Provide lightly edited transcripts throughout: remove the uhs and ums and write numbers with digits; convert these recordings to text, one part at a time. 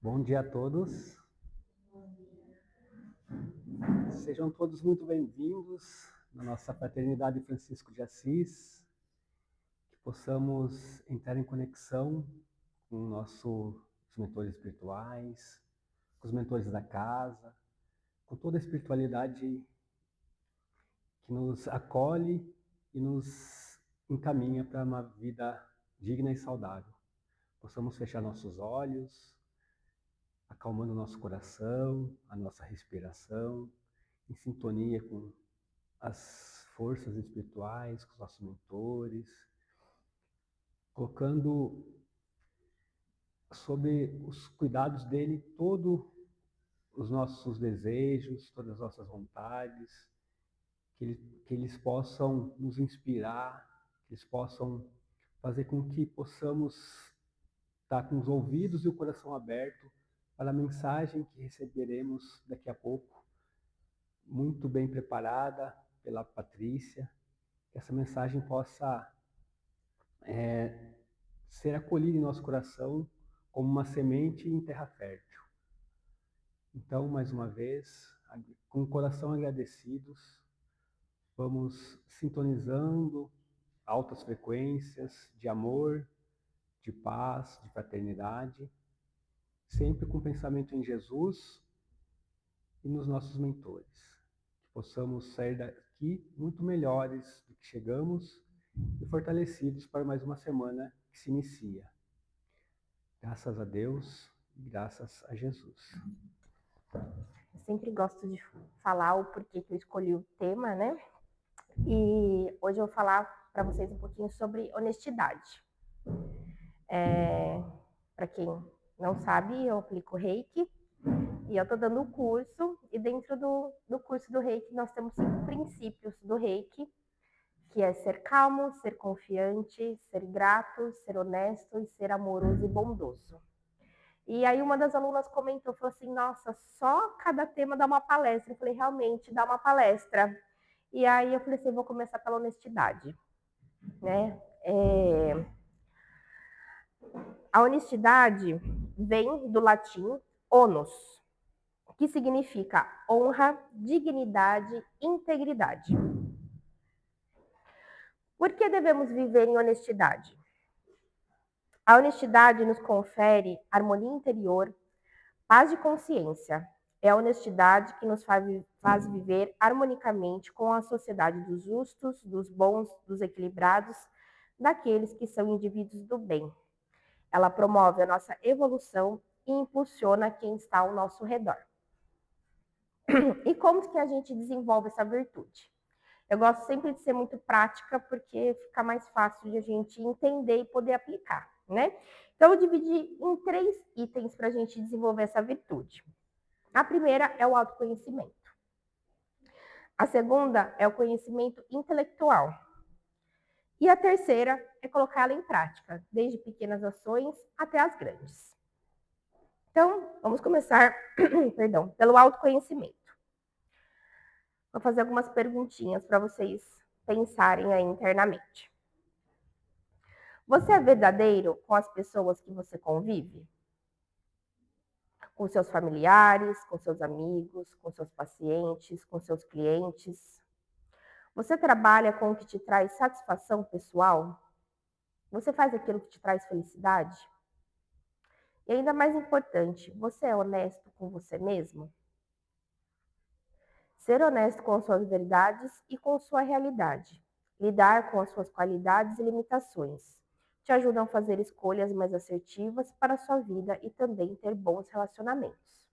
Bom dia a todos. Sejam todos muito bem-vindos na nossa Fraternidade Francisco de Assis, que possamos entrar em conexão com nossos mentores espirituais, com os mentores da casa, com toda a espiritualidade que nos acolhe e nos encaminha para uma vida digna e saudável. Possamos fechar nossos olhos, acalmando o nosso coração, a nossa respiração, em sintonia com as forças espirituais, com os nossos mentores, colocando sob os cuidados dele todos os nossos desejos, todas as nossas vontades, que eles possam nos inspirar, que eles possam fazer com que possamos estar com os ouvidos e o coração aberto para a mensagem que receberemos daqui a pouco, muito bem preparada pela Patrícia, que essa mensagem possa ser acolhida em nosso coração como uma semente em terra fértil. Então, mais uma vez, com o coração agradecidos, vamos sintonizando altas frequências de amor, de paz, de fraternidade, sempre com pensamento em Jesus e nos nossos mentores. Que possamos sair daqui muito melhores do que chegamos e fortalecidos para mais uma semana que se inicia. Graças a Deus e graças a Jesus. Eu sempre gosto de falar o porquê que eu escolhi o tema, né? E hoje eu vou falar para vocês um pouquinho sobre honestidade. Para quem não sabe, eu aplico Reiki e eu estou dando o curso. E dentro do curso do Reiki nós temos 5 princípios do Reiki, que é ser calmo, ser confiante, ser grato, ser honesto e ser amoroso e bondoso. E aí uma das alunas comentou, falou assim, nossa, só cada tema dá uma palestra. Eu falei, realmente, dá uma palestra. E aí eu falei assim, vou começar pela honestidade, né? A honestidade vem do latim onus, que significa honra, dignidade, integridade. Por que devemos viver em honestidade? A honestidade nos confere harmonia interior, paz de consciência. É a honestidade que nos faz viver harmonicamente com a sociedade dos justos, dos bons, dos equilibrados, daqueles que são indivíduos do bem. Ela promove a nossa evolução e impulsiona quem está ao nosso redor. E como que a gente desenvolve essa virtude? Eu gosto sempre de ser muito prática, porque fica mais fácil de a gente entender e poder aplicar, né? Então, eu dividi em 3 itens para a gente desenvolver essa virtude. A primeira é o autoconhecimento. A segunda é o conhecimento intelectual. E a terceira é colocá-la em prática, desde pequenas ações até as grandes. Então, vamos começar, pelo autoconhecimento. Vou fazer algumas perguntinhas para vocês pensarem aí internamente. Você é verdadeiro com as pessoas que você convive? Com seus familiares, com seus amigos, com seus pacientes, com seus clientes? Você trabalha com o que te traz satisfação pessoal? Você faz aquilo que te traz felicidade? E ainda mais importante, você é honesto com você mesmo? Ser honesto com as suas verdades e com sua realidade. Lidar com as suas qualidades e limitações. Te ajudam a fazer escolhas mais assertivas para a sua vida e também ter bons relacionamentos.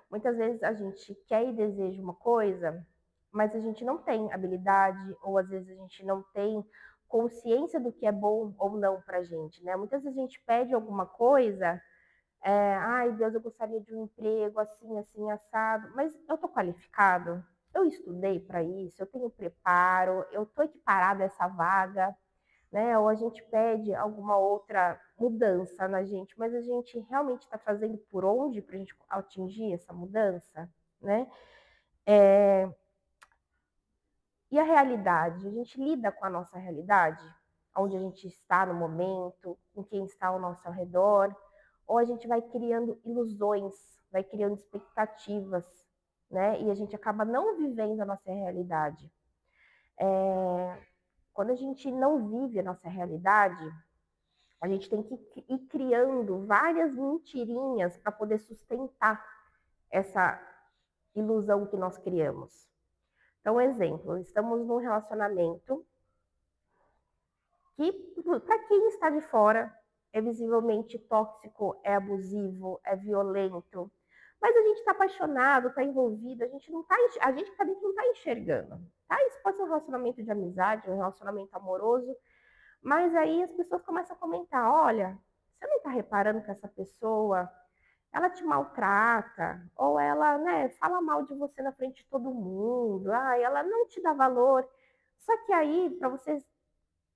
Muitas vezes a gente quer e deseja uma coisa, mas a gente não tem habilidade, ou às vezes a gente não tem consciência do que é bom ou não para a gente, né? Muitas vezes a gente pede alguma coisa, ai Deus, eu gostaria de um emprego assim, assim, assado, mas eu tô qualificado, eu estudei para isso, eu tenho preparo, eu tô equiparada a essa vaga, né? Ou a gente pede alguma outra mudança na gente, mas a gente realmente está fazendo por onde para a gente atingir essa mudança, né? E a realidade, a gente lida com a nossa realidade, onde a gente está no momento, com quem está ao nosso redor, ou a gente vai criando ilusões, vai criando expectativas, né? E a gente acaba não vivendo a nossa realidade. Quando a gente não vive a nossa realidade, a gente tem que ir criando várias mentirinhas para poder sustentar essa ilusão que nós criamos. Então, exemplo, estamos num relacionamento que, para quem está de fora, é visivelmente tóxico, é abusivo, é violento. Mas a gente está apaixonado, está envolvido, a gente não está, a gente tá dentro não está enxergando. Tá? Isso pode ser um relacionamento de amizade, um relacionamento amoroso, mas aí as pessoas começam a comentar, olha, você não está reparando que essa pessoa, ela te maltrata, ou ela, né, fala mal de você na frente de todo mundo, ela não te dá valor. Só que aí, para você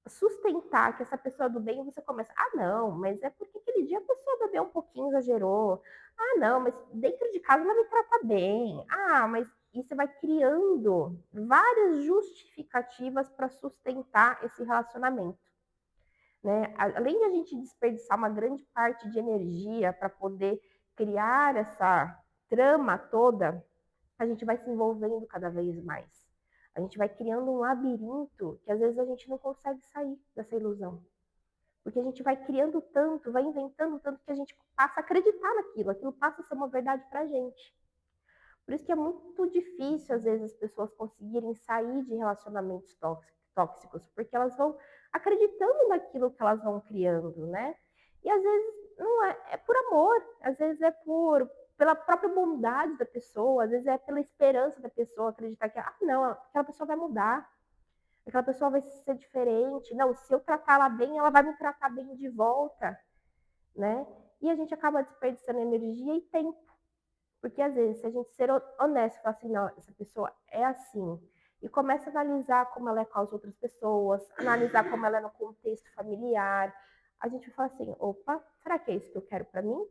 sustentar que essa pessoa é do bem, você começa, não, mas é porque aquele dia a pessoa bebeu um pouquinho, exagerou. Não, mas dentro de casa ela me trata bem. Mas e você vai criando várias justificativas para sustentar esse relacionamento. Né? Além de a gente desperdiçar uma grande parte de energia para poder criar essa trama toda, a gente vai se envolvendo cada vez mais. A gente vai criando um labirinto que às vezes a gente não consegue sair dessa ilusão. Porque a gente vai criando tanto, vai inventando tanto que a gente passa a acreditar naquilo, aquilo passa a ser uma verdade para a gente. Por isso que é muito difícil, às vezes, as pessoas conseguirem sair de relacionamentos tóxicos, porque elas vão acreditando naquilo que elas vão criando, né? E às vezes não é por amor, às vezes é pela própria bondade da pessoa, às vezes é pela esperança da pessoa acreditar que, não, aquela pessoa vai mudar, aquela pessoa vai ser diferente, não, se eu tratar ela bem, ela vai me tratar bem de volta, né? E a gente acaba desperdiçando energia e tempo. Porque às vezes, se a gente ser honesto e falar assim, não, essa pessoa é assim, e começa a analisar como ela é com as outras pessoas, analisar como ela é no contexto familiar, a gente vai falar assim, opa, será que é isso que eu quero para mim?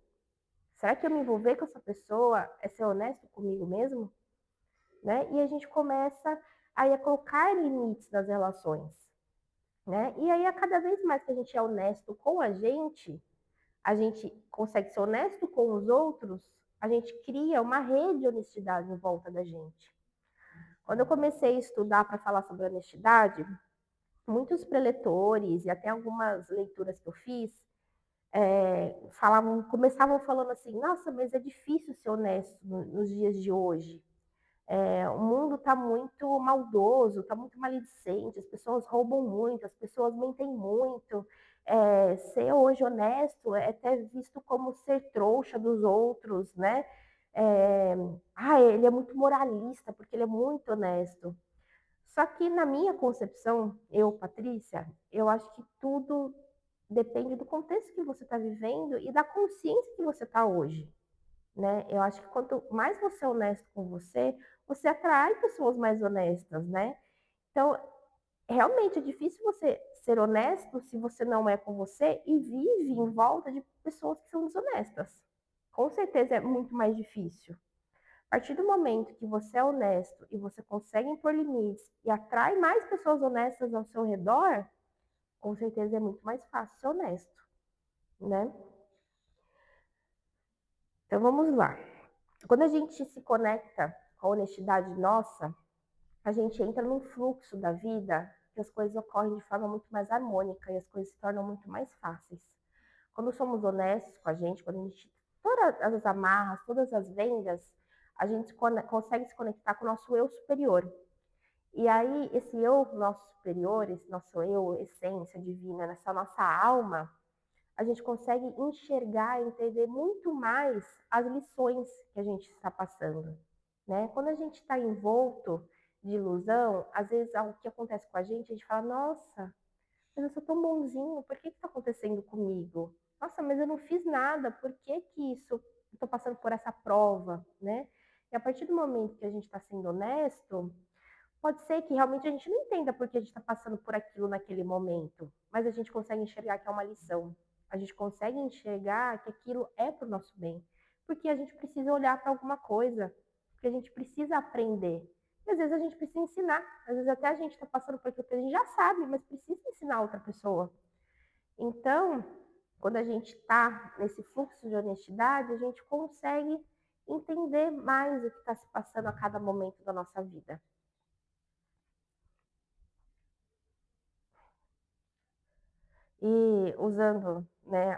Será que eu me envolver com essa pessoa é ser honesto comigo mesmo? Né? E a gente começa aí a colocar limites nas relações. Né? E aí, a cada vez mais que a gente é honesto com a gente consegue ser honesto com os outros, a gente cria uma rede de honestidade em volta da gente. Quando eu comecei a estudar para falar sobre honestidade, muitos preletores e até algumas leituras que eu fiz começavam falando assim, nossa, mas é difícil ser honesto nos dias de hoje. O mundo está muito maldoso, está muito maledicente, as pessoas roubam muito, as pessoas mentem muito. Ser hoje honesto é até visto como ser trouxa dos outros, né? Ele é muito moralista porque ele é muito honesto. Só que na minha concepção, eu, Patrícia, eu acho que tudo depende do contexto que você está vivendo e da consciência que você está hoje. Né? Eu acho que quanto mais você é honesto com você, você atrai pessoas mais honestas, né? Então, realmente é difícil você ser honesto se você não é com você e vive em volta de pessoas que são desonestas. Com certeza é muito mais difícil. A partir do momento que você é honesto e você consegue impor limites e atrai mais pessoas honestas ao seu redor, com certeza é muito mais fácil ser honesto, né? Então vamos lá. Quando a gente se conecta com a honestidade nossa, a gente entra num fluxo da vida que as coisas ocorrem de forma muito mais harmônica e as coisas se tornam muito mais fáceis. Quando somos honestos com a gente, quando a gente todas as amarras, todas as vendas, a gente consegue se conectar com o nosso eu superior. E aí, esse eu nosso superior, esse nosso eu, essência divina, nessa nossa alma, a gente consegue enxergar e entender muito mais as lições que a gente está passando. Né? Quando a gente está envolto de ilusão, às vezes o que acontece com a gente fala, nossa, mas eu sou tão bonzinho, por que está acontecendo comigo? Nossa, mas eu não fiz nada, por que isso? Estou passando por essa prova, né? E a partir do momento que a gente está sendo honesto, pode ser que realmente a gente não entenda por que a gente está passando por aquilo naquele momento, mas a gente consegue enxergar que é uma lição. A gente consegue enxergar que aquilo é para o nosso bem, porque a gente precisa olhar para alguma coisa, porque a gente precisa aprender. E às vezes a gente precisa ensinar, às vezes até a gente está passando por aquilo que a gente já sabe, mas precisa ensinar outra pessoa. Então, quando a gente está nesse fluxo de honestidade, a gente consegue entender mais o que está se passando a cada momento da nossa vida. E usando, né,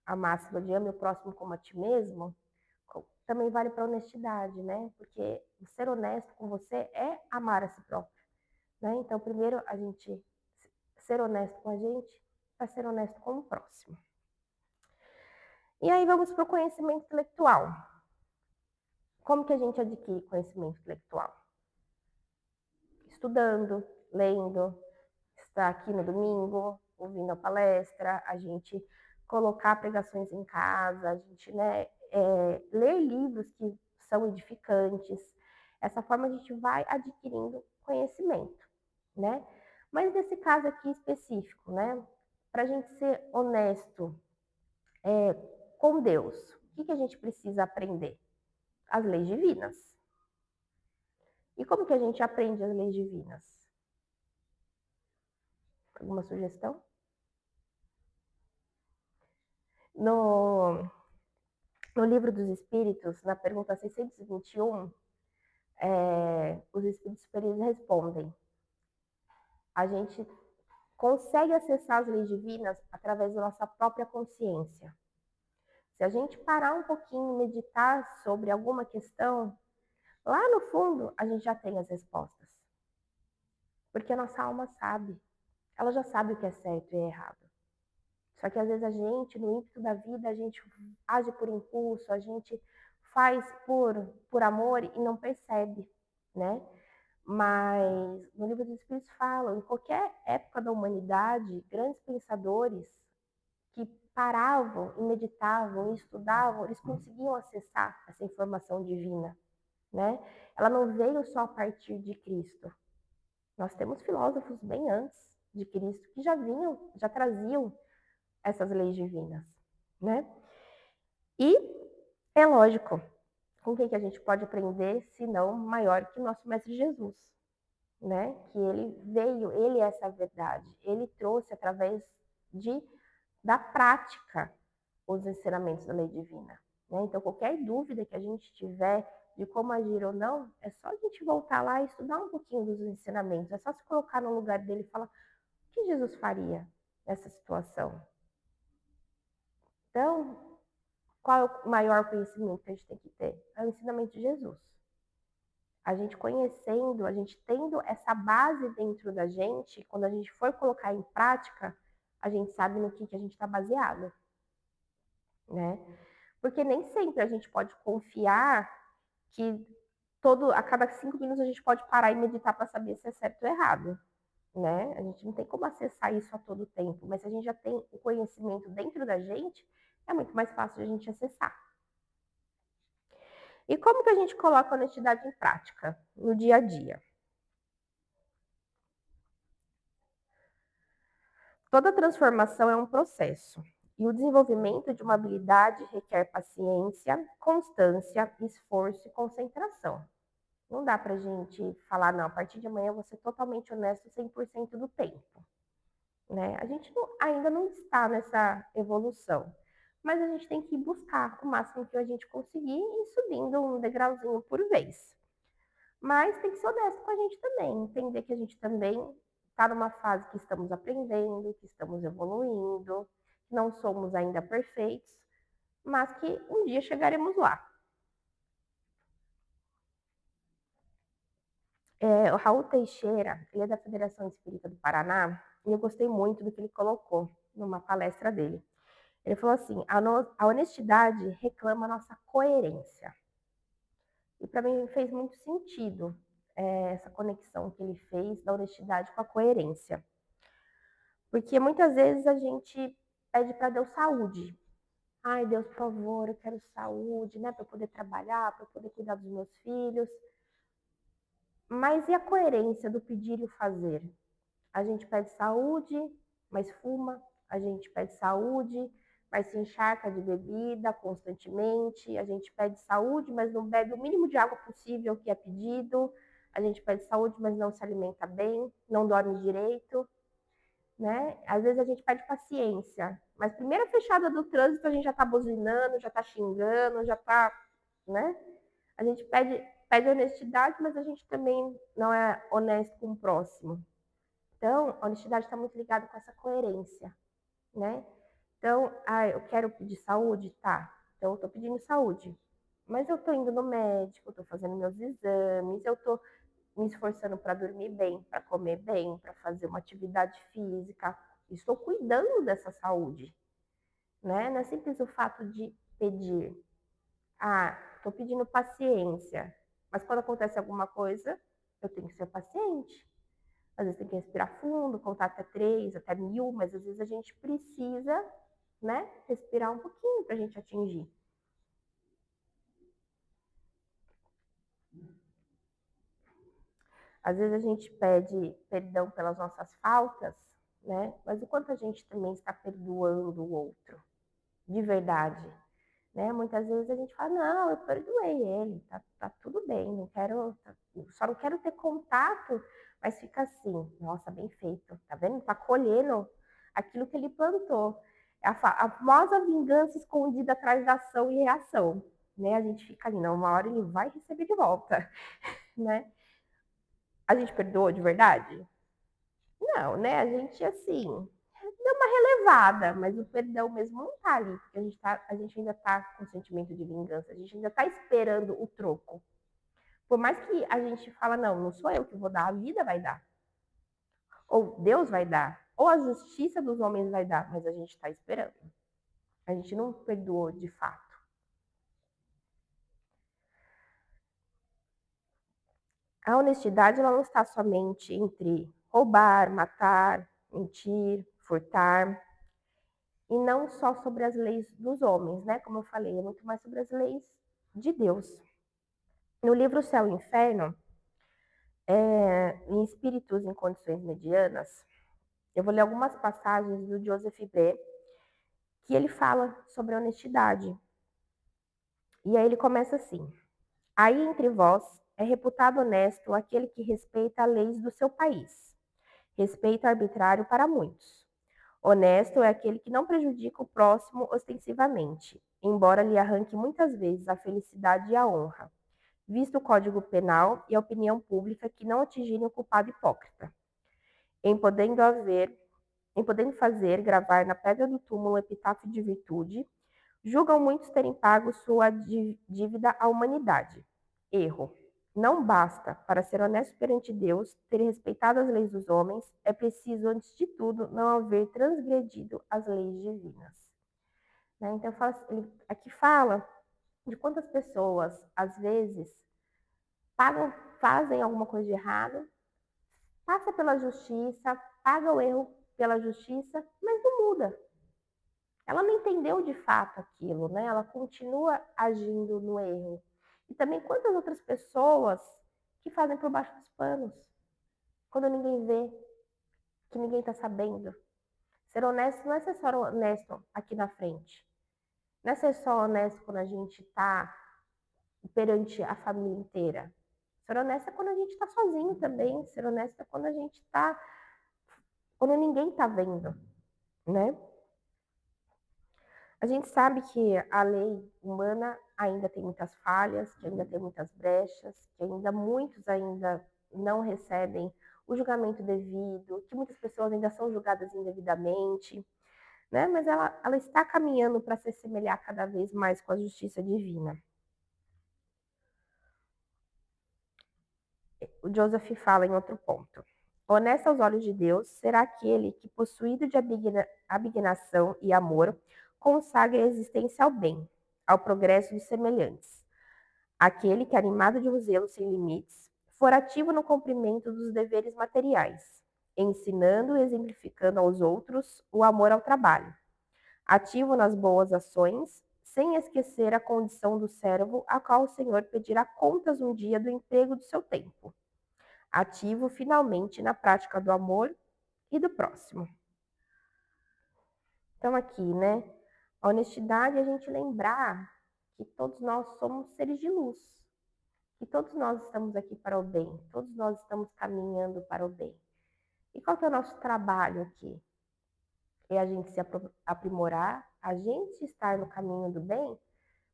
a máxima de ame o próximo como a ti mesmo, também vale para a honestidade, né? Porque ser honesto com você é amar a si próprio, né? Então, primeiro a gente ser honesto com a gente para ser honesto com o próximo. E aí vamos para o conhecimento intelectual. Como que a gente adquire conhecimento intelectual? Estudando, lendo, estar aqui no domingo, ouvindo a palestra, a gente colocar pregações em casa, a gente, né, ler livros que são edificantes. Essa forma a gente vai adquirindo conhecimento, né? Mas nesse caso aqui específico, né, para a gente ser honesto com Deus, o que a gente precisa aprender? As leis divinas. E como que a gente aprende as leis divinas? Alguma sugestão? No livro dos Espíritos, na pergunta 621, os Espíritos Superiores respondem: a gente consegue acessar as leis divinas através da nossa própria consciência. Se a gente parar um pouquinho e meditar sobre alguma questão, lá no fundo a gente já tem as respostas. Porque a nossa alma sabe. Ela já sabe o que é certo e é errado. Só que às vezes a gente, no ímpeto da vida, a gente age por impulso, a gente faz por amor e não percebe, né? Mas no livro dos Espíritos falam, em qualquer época da humanidade, grandes pensadores que paravam e meditavam e estudavam, eles conseguiam acessar essa informação divina, né? Ela não veio só a partir de Cristo. Nós temos filósofos bem antes de Cristo que já traziam essas leis divinas, né? E é lógico, com quem que a gente pode aprender, se não maior que o nosso Mestre Jesus, né? Que ele veio, ele é essa verdade, ele trouxe através da prática os ensinamentos da lei divina, né? Então, qualquer dúvida que a gente tiver de como agir ou não, é só a gente voltar lá e estudar um pouquinho dos ensinamentos, é só se colocar no lugar dele e falar o que Jesus faria nessa situação. Então, qual é o maior conhecimento que a gente tem que ter? É o ensinamento de Jesus. A gente conhecendo, a gente tendo essa base dentro da gente, quando a gente for colocar em prática, a gente sabe no que a gente está baseado, né? Porque nem sempre a gente pode confiar que a cada 5 minutos a gente pode parar e meditar para saber se é certo ou errado, né? A gente não tem como acessar isso a todo tempo, mas se a gente já tem o conhecimento dentro da gente, é muito mais fácil de a gente acessar. E como que a gente coloca a honestidade em prática no dia a dia? Toda transformação é um processo, e o desenvolvimento de uma habilidade requer paciência, constância, esforço e concentração. Não dá para a gente falar, não, a partir de amanhã eu vou ser totalmente honesto 100% do tempo. Né? A gente ainda não está nessa evolução, mas a gente tem que buscar o máximo que a gente conseguir e ir subindo um degrauzinho por vez. Mas tem que ser honesto com a gente também, entender que a gente também está numa fase que estamos aprendendo, que estamos evoluindo, que não somos ainda perfeitos, mas que um dia chegaremos lá. O Raul Teixeira, ele é da Federação Espírita do Paraná, e eu gostei muito do que ele colocou numa palestra dele. Ele falou assim: a honestidade reclama a nossa coerência. E para mim fez muito sentido essa conexão que ele fez da honestidade com a coerência. Porque muitas vezes a gente pede para Deus saúde. Ai, Deus, por favor, eu quero saúde, né, para poder trabalhar, para poder cuidar dos meus filhos. Mas e a coerência do pedir e o fazer? A gente pede saúde, mas fuma. A gente pede saúde, mas se encharca de bebida constantemente. A gente pede saúde, mas não bebe o mínimo de água possível que é pedido. A gente pede saúde, mas não se alimenta bem, não dorme direito. né? Às vezes a gente pede paciência, mas primeira fechada do trânsito a gente já está buzinando, já está xingando, já está, né? A gente pede honestidade, mas a gente também não é honesto com o próximo. Então, a honestidade está muito ligada com essa coerência, né? Então, eu quero pedir saúde, tá? Então, eu estou pedindo saúde, mas eu estou indo no médico, estou fazendo meus exames, eu estou me esforçando para dormir bem, para comer bem, para fazer uma atividade física. Estou cuidando dessa saúde, né? Não é simples o fato de pedir. Estou pedindo paciência, mas quando acontece alguma coisa, eu tenho que ser paciente. Às vezes tem que respirar fundo, contar até 3, até 1000, mas às vezes a gente precisa, né, respirar um pouquinho para a gente atingir. Às vezes a gente pede perdão pelas nossas faltas, né? Mas o quanto a gente também está perdoando o outro, de verdade, né? Muitas vezes a gente fala, não, eu perdoei ele, tá tudo bem, só não quero ter contato, mas fica assim, nossa, bem feito, tá vendo? Tá colhendo aquilo que ele plantou. É a famosa vingança escondida atrás da ação e reação, né? A gente fica ali, não, uma hora ele vai receber de volta, né? A gente perdoou de verdade? Não, né? A gente, assim, deu uma relevada, mas o perdão mesmo não tá ali, porque a gente ainda tá com sentimento de vingança, a gente ainda tá esperando o troco. Por mais que a gente fala, não sou eu que vou dar, a vida vai dar. Ou Deus vai dar, ou a justiça dos homens vai dar, mas a gente está esperando. A gente não perdoou de fato. A honestidade ela não está somente entre roubar, matar, mentir, furtar, e não só sobre as leis dos homens, né? Como eu falei, é muito mais sobre as leis de Deus. No livro Céu e Inferno, em Espíritos em Condições Medianas, eu vou ler algumas passagens do Joseph Bré, que ele fala sobre a honestidade. E aí ele começa assim: aí entre vós é reputado honesto aquele que respeita as leis do seu país, respeito arbitrário para muitos. Honesto é aquele que não prejudica o próximo ostensivamente, embora lhe arranque muitas vezes a felicidade e a honra, visto o Código Penal e a opinião pública que não atingirem o culpado hipócrita, em podendo fazer gravar na pedra do túmulo um epitáfio de virtude, julgam muitos terem pago sua dívida à humanidade. Erro. Não basta, para ser honesto perante Deus, ter respeitado as leis dos homens, é preciso, antes de tudo, não haver transgredido as leis divinas. Né? Então, ele aqui fala de quantas pessoas, às vezes, fazem alguma coisa de errado, passa pela justiça, paga o erro pela justiça, mas não muda. Ela não entendeu de fato aquilo, né? Ela continua agindo no erro. E também quantas outras pessoas que fazem por baixo dos panos, quando ninguém vê, que ninguém está sabendo. Ser honesto não é ser só honesto aqui na frente. Não é ser só honesto quando a gente está perante a família inteira. Ser honesto é quando a gente está sozinho também. Ser honesto é quando a gente está, quando ninguém está vendo, né? A gente sabe que a lei humana ainda tem muitas falhas, que ainda tem muitas brechas, que ainda muitos ainda não recebem o julgamento devido, que muitas pessoas ainda são julgadas indevidamente, né? Mas ela está caminhando para se assemelhar cada vez mais com a justiça divina. O Joseph fala em outro ponto. Honesto aos olhos de Deus será aquele que, possuído de abnegação e amor, consagra a existência ao bem, ao progresso dos semelhantes. Aquele que, animado de um zelo sem limites, for ativo no cumprimento dos deveres materiais, ensinando e exemplificando aos outros o amor ao trabalho. Ativo nas boas ações, sem esquecer a condição do servo, a qual o Senhor pedirá contas um dia do emprego do seu tempo. Ativo, finalmente, na prática do amor e do próximo. Então, aqui, né? A honestidade é a gente lembrar que todos nós somos seres de luz, que todos nós estamos aqui para o bem, todos nós estamos caminhando para o bem. E qual que é o nosso trabalho aqui? é a gente se aprimorar, a gente estar no caminho do bem,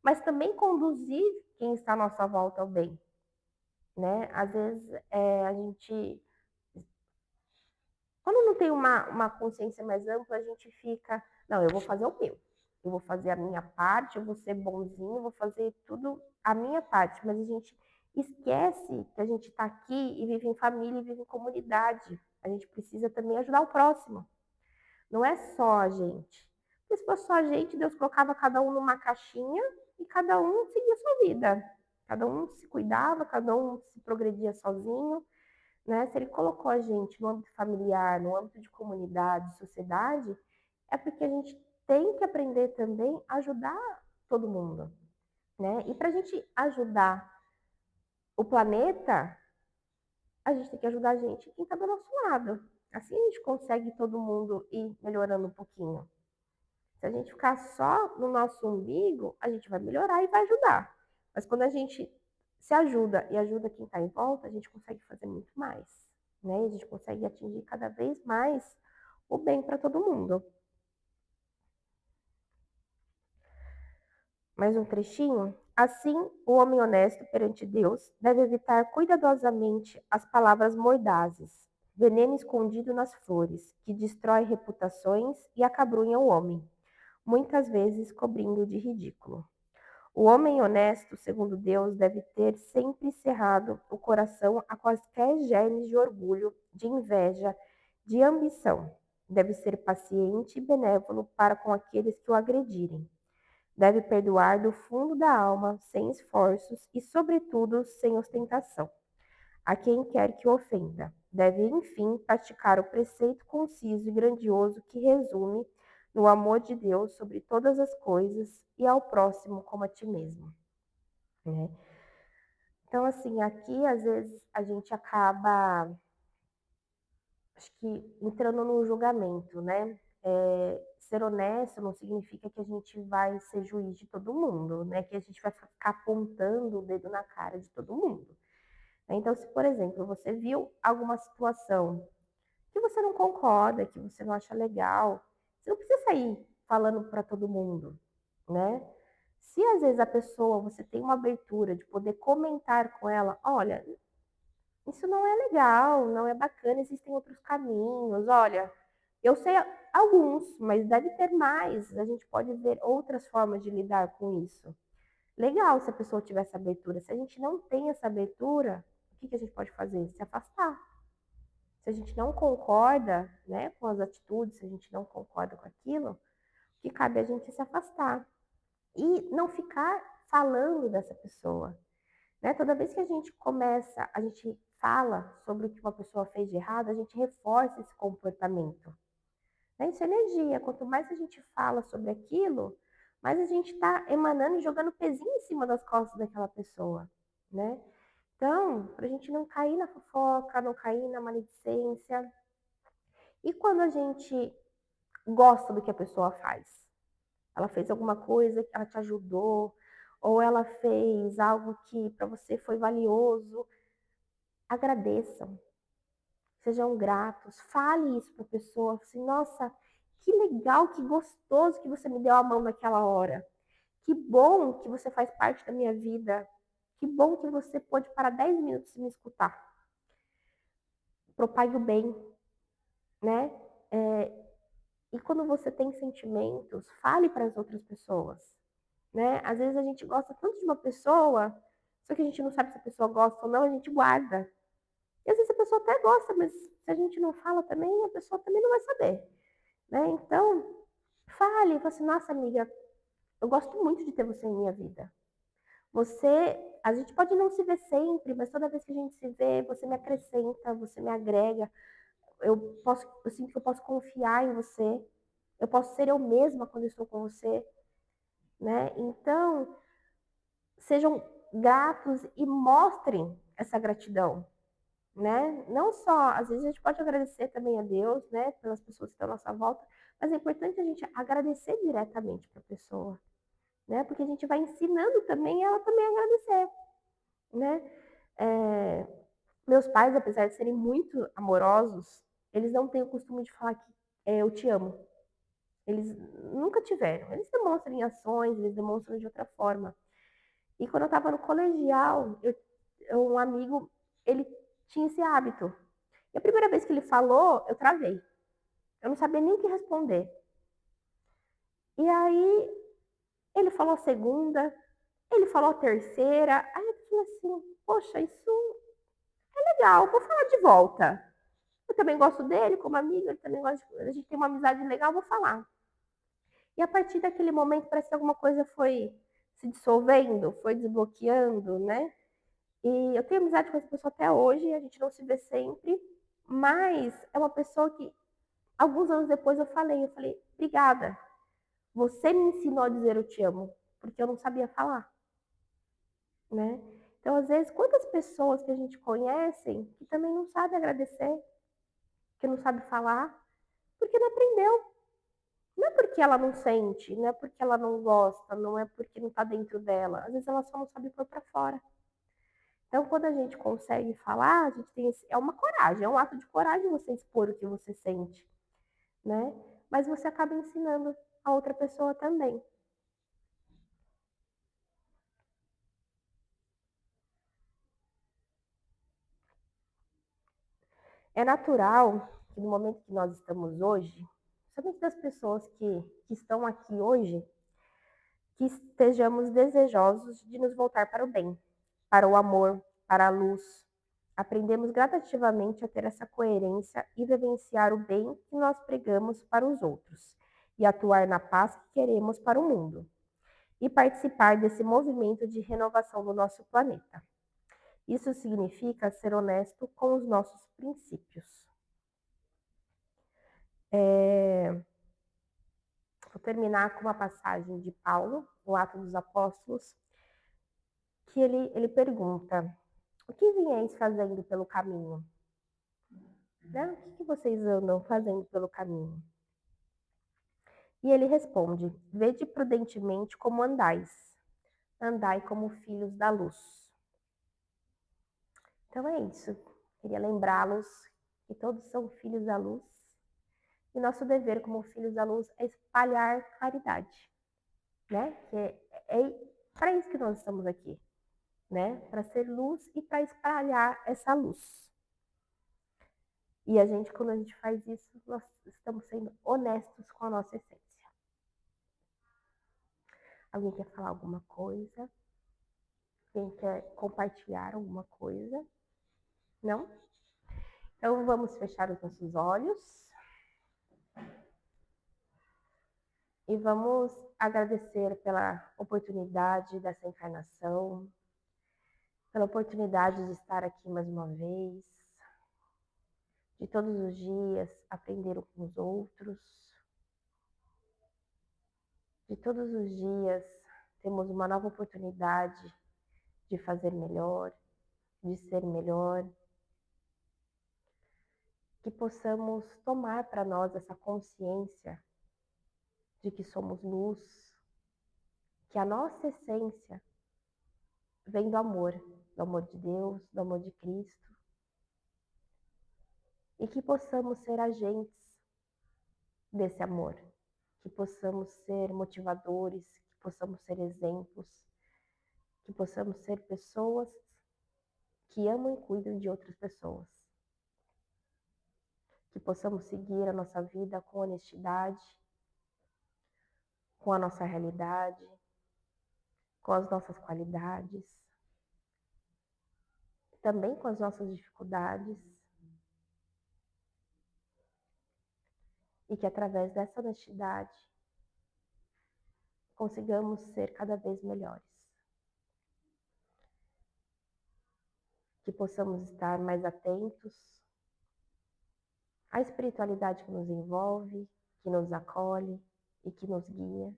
mas também conduzir quem está à nossa volta ao bem, né? Às vezes a gente, quando não tem uma consciência mais ampla, a gente fica, não, eu vou fazer o meu, eu vou fazer a minha parte, eu vou ser bonzinho, eu vou fazer tudo a minha parte, mas a gente esquece que a gente está aqui e vive em família e vive em comunidade. A gente precisa também ajudar o próximo. Não é só a gente. Porque se fosse só a gente, Deus colocava cada um numa caixinha e cada um seguia a sua vida. Cada um se cuidava, cada um se progredia sozinho. Né? Se ele colocou a gente no âmbito familiar, no âmbito de comunidade, sociedade, é porque a gente tem que aprender também a ajudar todo mundo. Né? E para a gente ajudar o planeta, a gente tem que ajudar a gente quem está do nosso lado. Assim a gente consegue todo mundo ir melhorando um pouquinho. Se a gente ficar só no nosso umbigo, a gente vai melhorar e vai ajudar. Mas quando a gente se ajuda e ajuda quem está em volta, a gente consegue fazer muito mais. Né? E a gente consegue atingir cada vez mais o bem para todo mundo. Mais um trechinho. Assim, o homem honesto perante Deus deve evitar cuidadosamente as palavras mordazes, veneno escondido nas flores, que destrói reputações e acabrunha o homem, muitas vezes cobrindo de ridículo. O homem honesto, segundo Deus, deve ter sempre cerrado o coração a quaisquer germes de orgulho, de inveja, de ambição. Deve ser paciente e benévolo para com aqueles que o agredirem. Deve perdoar do fundo da alma, sem esforços e, sobretudo, sem ostentação, a quem quer que o ofenda. Deve, enfim, praticar o preceito conciso e grandioso que resume no amor de Deus sobre todas as coisas e ao próximo como a ti mesmo. Né? Então, assim, aqui às vezes a gente acaba, acho que, entrando no julgamento, né? Ser honesto não significa que a gente vai ser juiz de todo mundo, né? Que a gente vai ficar apontando o dedo na cara de todo mundo. Então, se, por exemplo, você viu alguma situação que você não concorda, que você não acha legal, você não precisa sair falando para todo mundo, né? Se às vezes a pessoa, você tem uma abertura de poder comentar com ela, olha, isso não é legal, não é bacana, existem outros caminhos, olha, eu sei alguns, mas deve ter mais, a gente pode ver outras formas de lidar com isso. Legal se a pessoa tiver essa abertura. Se a gente não tem essa abertura, o que a gente pode fazer? Se afastar. Se a gente não concorda, né, com as atitudes, se a gente não concorda com aquilo, o que cabe a gente é se afastar. E não ficar falando dessa pessoa. Né? Toda vez que a gente começa, a gente fala sobre o que uma pessoa fez de errado, a gente reforça esse comportamento. Né? Isso é energia. Quanto mais a gente fala sobre aquilo, mais a gente está emanando e jogando pezinho em cima das costas daquela pessoa. Né? Então, para a gente não cair na fofoca, não cair na maledicência. E quando a gente gosta do que a pessoa faz? Ela fez alguma coisa que ela te ajudou, ou ela fez algo que para você foi valioso, agradeçam, sejam gratos, fale isso para a pessoa, assim, nossa, que legal, que gostoso que você me deu a mão naquela hora, que bom que você faz parte da minha vida, que bom que você pôde parar 10 minutos e me escutar. Propague o bem, né? E quando você tem sentimentos, fale para as outras pessoas, né? Às vezes a gente gosta tanto de uma pessoa, só que a gente não sabe se a pessoa gosta ou não, a gente guarda. E às vezes a pessoa até gosta, mas se a gente não fala também, a pessoa também não vai saber, né? Então, fale, fale assim, nossa amiga, eu gosto muito de ter você em minha vida. Você, a gente pode não se ver sempre, mas toda vez que a gente se vê, você me acrescenta, você me agrega. Eu sinto que eu posso confiar em você. Eu posso ser eu mesma quando eu estou com você, né? Então, sejam gratos e mostrem essa gratidão, né? Não só, às vezes a gente pode agradecer também a Deus, né, pelas pessoas que estão à nossa volta, mas é importante a gente agradecer diretamente para a pessoa, né? Porque a gente vai ensinando também ela também a agradecer, né? Meus pais, apesar de serem muito amorosos, eles não têm o costume de falar que eu te amo, Eles nunca tiveram. Eles demonstram em ações, eles demonstram de outra forma. E quando eu estava no colegial, um amigo, ele tinha esse hábito. E a primeira vez que ele falou, eu travei. Eu não sabia nem o que responder. E aí, ele falou a segunda, ele falou a terceira. Aí eu falei assim, poxa, isso é legal, vou falar de volta. Eu também gosto dele como amigo, ele também gosta a gente tem uma amizade legal, vou falar. E a partir daquele momento parece que alguma coisa foi se dissolvendo, foi desbloqueando, né? E eu tenho amizade com essa pessoa até hoje, a gente não se vê sempre, mas é uma pessoa que alguns anos depois eu falei, obrigada. Você me ensinou a dizer eu te amo, porque eu não sabia falar, né? Então, às vezes, quantas pessoas que a gente conhece que também não sabe agradecer, que não sabe falar, porque não aprendeu. Não é porque ela não sente, não é porque ela não gosta, não é porque não está dentro dela. Às vezes ela só não sabe pôr para fora. Então, quando a gente consegue falar, a gente tem é uma coragem, é um ato de coragem você expor o que você sente, né? Mas você acaba ensinando a outra pessoa também. É natural que no momento que nós estamos hoje, somente das pessoas que estão aqui hoje, que estejamos desejosos de nos voltar para o bem, para o amor, para a luz. Aprendemos gradativamente a ter essa coerência e vivenciar o bem que nós pregamos para os outros e atuar na paz que queremos para o mundo e participar desse movimento de renovação do nosso planeta. Isso significa ser honesto com os nossos princípios. Vou terminar com uma passagem de Paulo, no Atos dos Apóstolos, que ele pergunta: o que vienes fazendo pelo caminho? Né? O que vocês andam fazendo pelo caminho? E ele responde: vede prudentemente como andais, andai como filhos da luz. Então é isso. Queria lembrá-los que todos são filhos da luz. E nosso dever como filhos da luz é espalhar caridade, né? Que é para isso que nós estamos aqui, né? Para ser luz e para espalhar essa luz. E a gente, quando a gente faz isso, nós estamos sendo honestos com a nossa essência. Alguém quer falar alguma coisa? Quem quer compartilhar alguma coisa? Não? Então vamos fechar os nossos olhos e vamos agradecer pela oportunidade dessa encarnação, pela oportunidade de estar aqui mais uma vez, de todos os dias aprender com os outros, de todos os dias temos uma nova oportunidade de fazer melhor, de ser melhor, que possamos tomar para nós essa consciência de que somos luz, que a nossa essência vem do amor de Deus, do amor de Cristo, e que possamos ser agentes desse amor, que possamos ser motivadores, que possamos ser exemplos, que possamos ser pessoas que amam e cuidam de outras pessoas, que possamos seguir a nossa vida com honestidade, com a nossa realidade, com as nossas qualidades, também com as nossas dificuldades, e que através dessa honestidade consigamos ser cada vez melhores. Que possamos estar mais atentos à espiritualidade que nos envolve, que nos acolhe e que nos guia.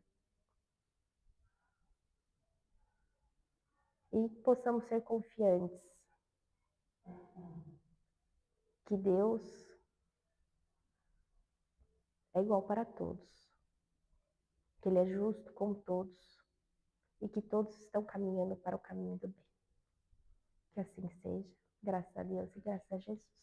E possamos ser confiantes que Deus é igual para todos, que Ele é justo com todos e que todos estão caminhando para o caminho do bem. Que assim seja, graças a Deus e graças a Jesus.